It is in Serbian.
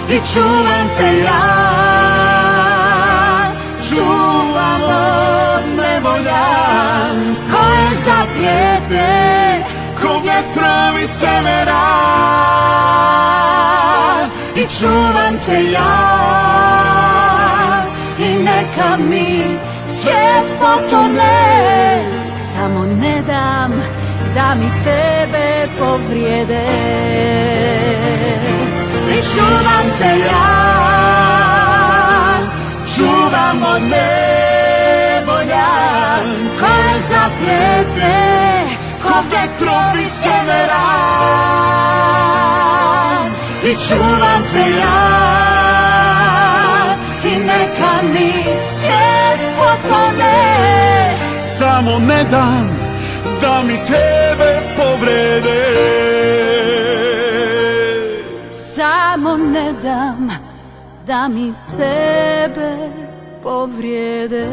i čuvam te ja. Čuvam od nevolja koje zaprijete ko vjetrovi severa. I čuvam te ja i neka mi svijet potone, samo ne dam da mi tebe povrijede. I čuvam te ja, čuvam od nevolja koje zaprijete ko vjetrovi severa. I čuvam te ja i neka mi svijet potone, samo ne dam da mi tebe povrede. samo ne dam da mi tebe povrijede.